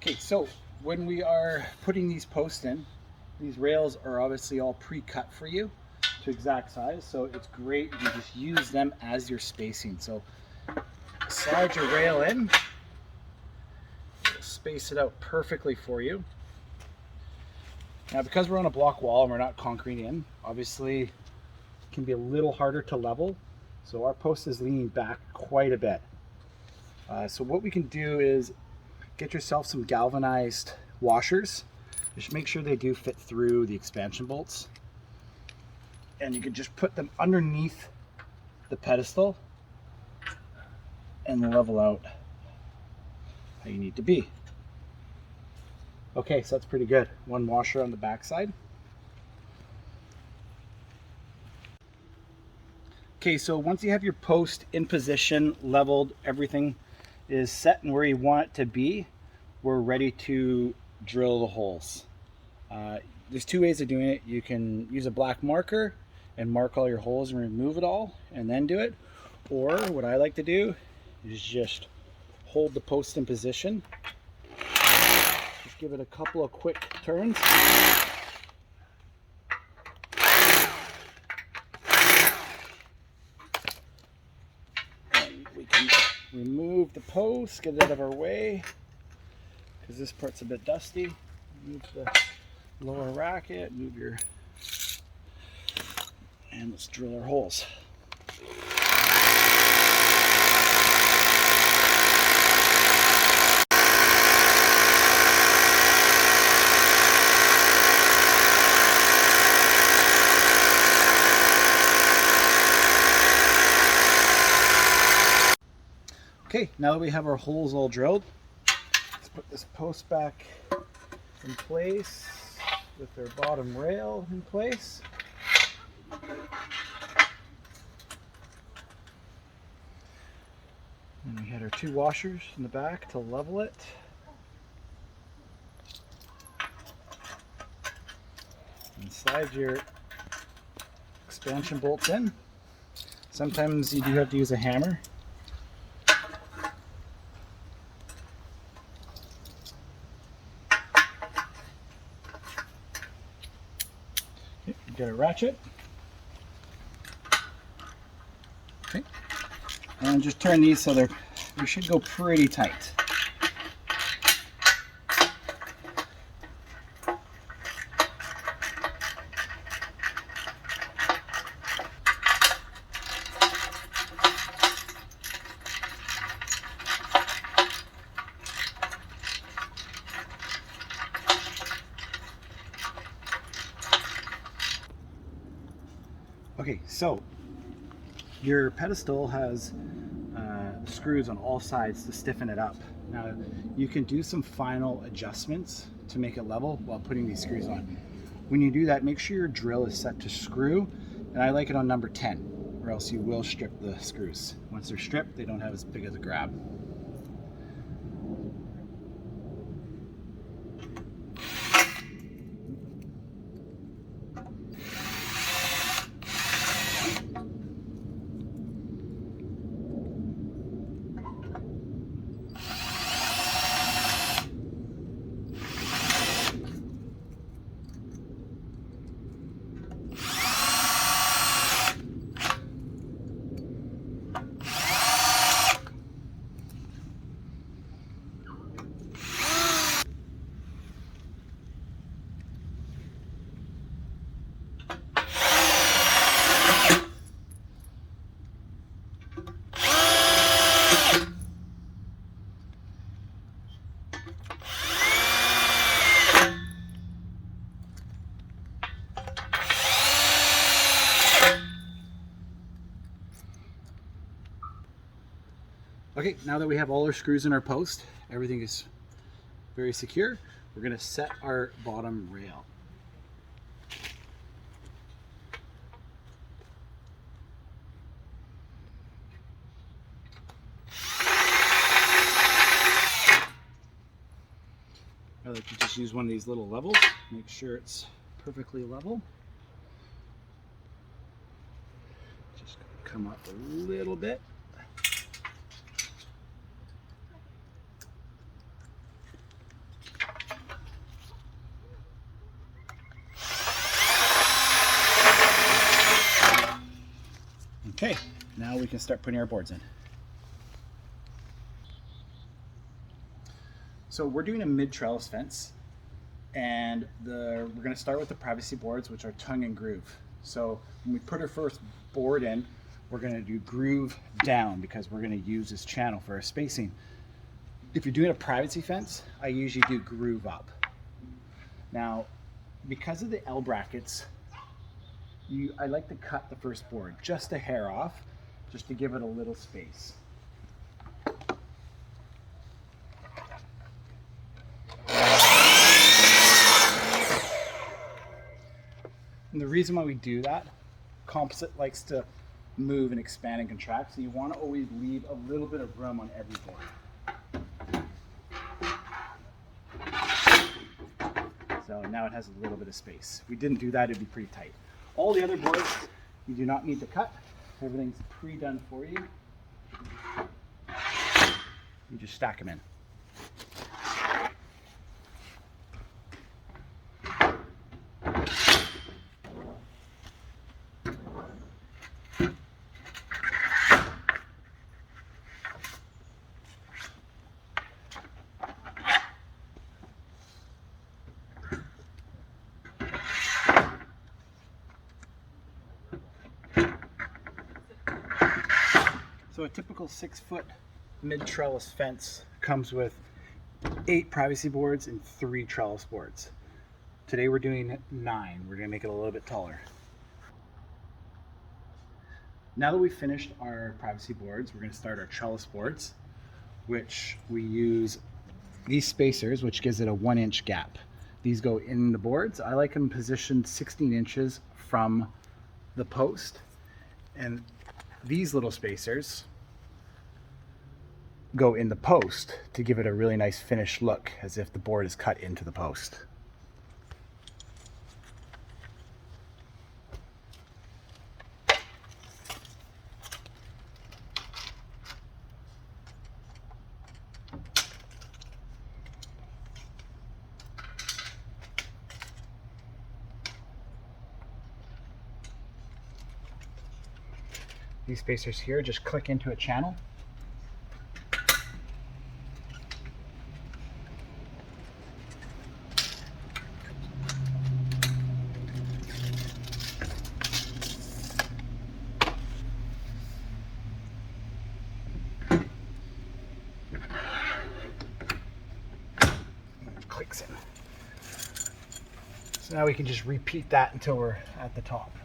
Okay, so when we are putting these posts in, these rails are obviously all pre-cut for you to exact size, so it's great if you just use them as your spacing. So slide your rail in, space it out perfectly for you. Now, because we're on a block wall and we're not concrete in, obviously it can be a little harder to level. So our post is leaning back quite a bit. So what we can do is get yourself some galvanized washers. Just make sure they do fit through the expansion bolts. And you can just put them underneath the pedestal and level out how you need to be. Okay, so that's pretty good. One washer on the back side. Okay, so once you have your post in position, leveled, everything is set and where you want it to be, we're ready to drill the holes. There's two ways of doing it. You can use a black marker and mark all your holes and remove it all and then do it. Or what I like to do is just hold the post in position. Just give it a couple of quick turns. And we can remove the post, get it out of our way, because this part's a bit dusty. Move the lower racket, move your, and let's drill our holes. Okay, now that we have our holes all drilled, let's put this post back in place with our bottom rail in place. And we had our two washers in the back to level it. And slide your expansion bolts in. Sometimes you do have to use a hammer. Get a ratchet. Okay. And just turn these so they should go pretty tight. Okay, so your pedestal has screws on all sides to stiffen it up. Now, you can do some final adjustments to make it level while putting these screws on. When you do that, make sure your drill is set to screw, and I like it on number 10, or else you will strip the screws. Once they're stripped, they don't have as big as a grab. Okay, now that we have all our screws in our post, everything is very secure, we're going to set our bottom rail. I like to just use one of these little levels, make sure it's perfectly level. Just come up a little bit. Okay, now we can start putting our boards in. So we're doing a mid-trellis fence, and we're going to start with the privacy boards, which are tongue and groove. So when we put our first board in, we're going to do groove down because we're going to use this channel for our spacing. If you're doing a privacy fence, I usually do groove up. Now, because of the L brackets, I like to cut the first board just a hair off, just to give it a little space. And the reason why we do that, composite likes to move and expand and contract, so you want to always leave a little bit of room on every board. So now it has a little bit of space. If we didn't do that, it'd be pretty tight. All the other boards, you do not need to cut. Everything's pre-done for you. You just stack them in. So a typical 6-foot mid-trellis fence comes with 8 privacy boards and 3 trellis boards. Today we're doing 9. We're going to make it a little bit taller. Now that we've finished our privacy boards, we're going to start our trellis boards, which we use these spacers, which gives it a 1-inch gap. These go in the boards. I like them positioned 16 inches from the post, and these little spacers go in the post to give it a really nice finished look, as if the board is cut into the post. These spacers here just click into a channel. Clicks in. So now we can just repeat that until we're at the top.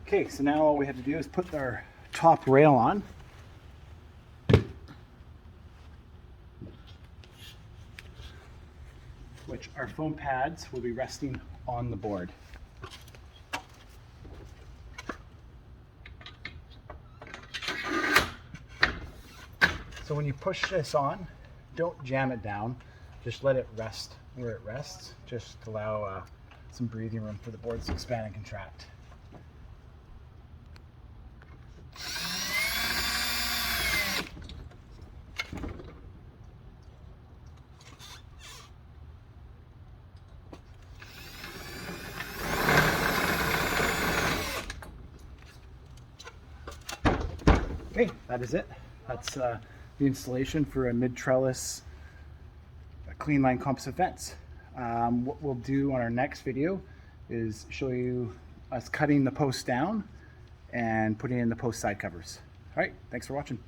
Okay, so now all we have to do is put our top rail on. Which our foam pads will be resting on the board. So when you push this on, don't jam it down. Just let it rest where it rests, just to allow some breathing room for the boards to expand and contract. Okay, that is it. That's the installation for a mid-trellis Cleanline composite fence. What we'll do on our next video is show you us cutting the posts down and putting in the post side covers. All right, thanks for watching.